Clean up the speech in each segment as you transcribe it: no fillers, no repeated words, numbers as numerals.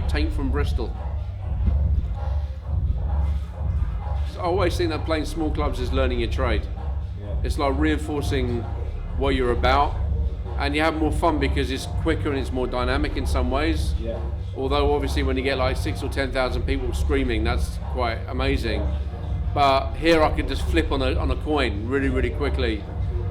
play Taint from Bristol. So I always think that playing small clubs is learning your trade. It's like reinforcing what you're about, and you have more fun because it's quicker and it's more dynamic in some ways. Although obviously when you get like 6,000 or 10,000 people screaming, that's quite amazing. But here I can just flip on a coin really quickly,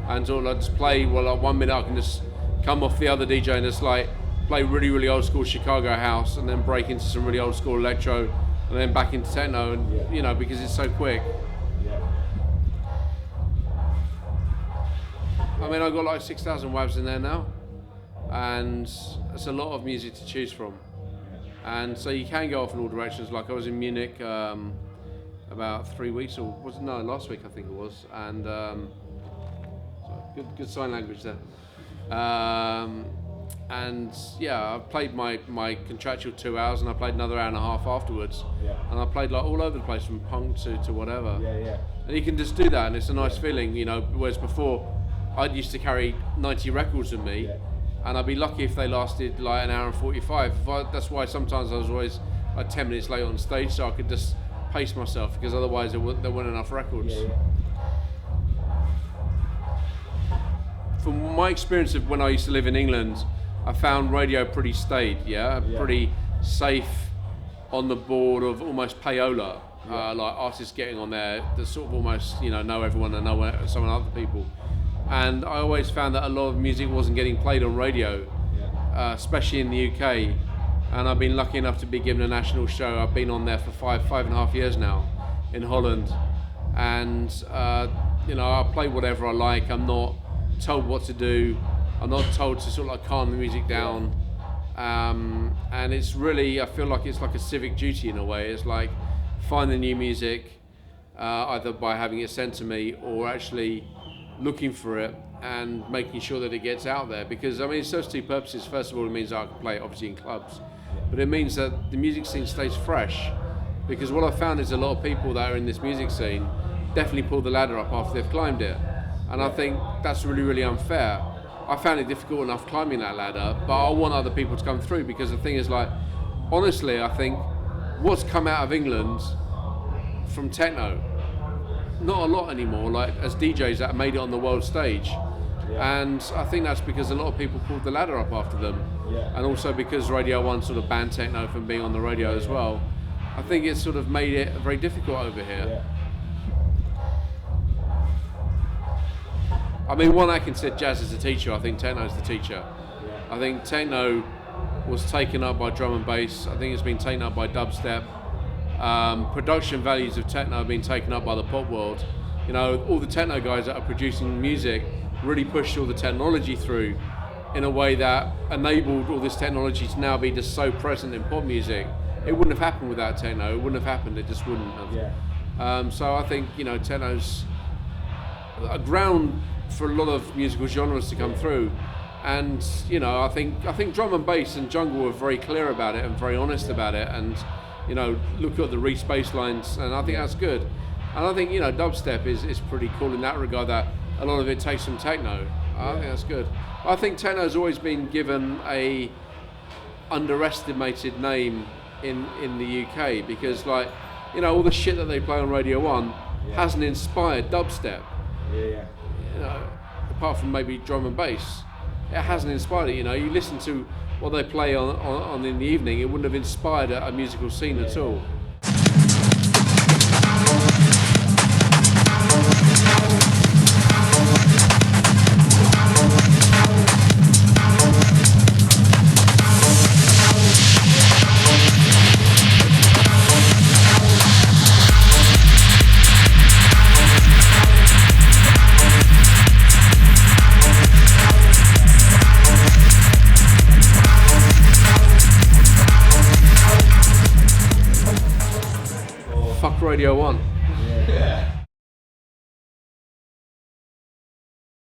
and sort of just play. Well, like 1 minute I can just come off the other DJ and just like play really old school Chicago house, and then break into some really old school electro, and then back into techno, and you know, because it's so quick. I mean, I've got like 6,000 WAVs in there now, and it's a lot of music to choose from. And so you can go off in all directions. Like I was in Munich about 3 weeks, or was it, no, last week I think it was, and good sign language there. And yeah, I played my contractual 2 hours, and I played another hour and a half afterwards. And I played like all over the place, from punk to whatever. And you can just do that, and it's a nice feeling, you know. Whereas before, I used to carry 90 records with me, and I'd be lucky if they lasted like an hour and 45. That's why sometimes I was always like 10 minutes late on stage, so I could just pace myself, because otherwise there weren't enough records. From my experience of when I used to live in England, I found radio pretty staid, pretty safe, on the board of almost payola, like artists getting on there that sort of almost, you know everyone and know some other people. And I always found that a lot of music wasn't getting played on radio, especially in the UK. And I've been lucky enough to be given a national show. I've been on there for five and a half years now in Holland. And, you know, I play whatever I like. I'm not told what to do. I'm not told to sort of like calm the music down. And it's really, I feel like it's like a civic duty in a way. It's like find the new music, either by having it sent to me or actually looking for it and making sure that it gets out there. Because I mean, it serves two purposes. First of all, it means I can play it obviously in clubs, but it means that the music scene stays fresh. Because what I found is a lot of people that are in this music scene definitely pull the ladder up after they've climbed it, and I think that's really unfair. I found it difficult enough climbing that ladder, but I want other people to come through, because the thing is, like, honestly, I think what's come out of England from techno, not a lot anymore, like as DJs that made it on the world stage. And I think that's because a lot of people pulled the ladder up after them, and also because Radio 1 sort of banned techno from being on the radio as well. I think it's sort of made it very difficult over here. I mean, one I can say jazz is the teacher, I think techno is the teacher. I think techno was taken up by drum and bass. I think it's been taken up by dubstep. Production values of techno have been taken up by the pop world. You know, all the techno guys that are producing music really pushed all the technology through in a way that enabled all this technology to now be just so present in pop music. It wouldn't have happened without techno. It wouldn't have happened. It just wouldn't have. So I think, you know, techno's a ground for a lot of musical genres to come through. And, you know, I think drum and bass and jungle are very clear about it and very honest about it. And, you know, look at the Reese bass lines, and I think that's good. And I think, you know, dubstep is pretty cool in that regard, that a lot of it takes from techno. I think that's good. I think techno's always been given a underestimated name in the UK, because, like, you know, all the shit that they play on Radio 1 hasn't inspired dubstep. You know, apart from maybe drum and bass, it hasn't inspired it. You know, you listen to what they play on in the evening, it wouldn't have inspired a musical scene at all. Radio 1.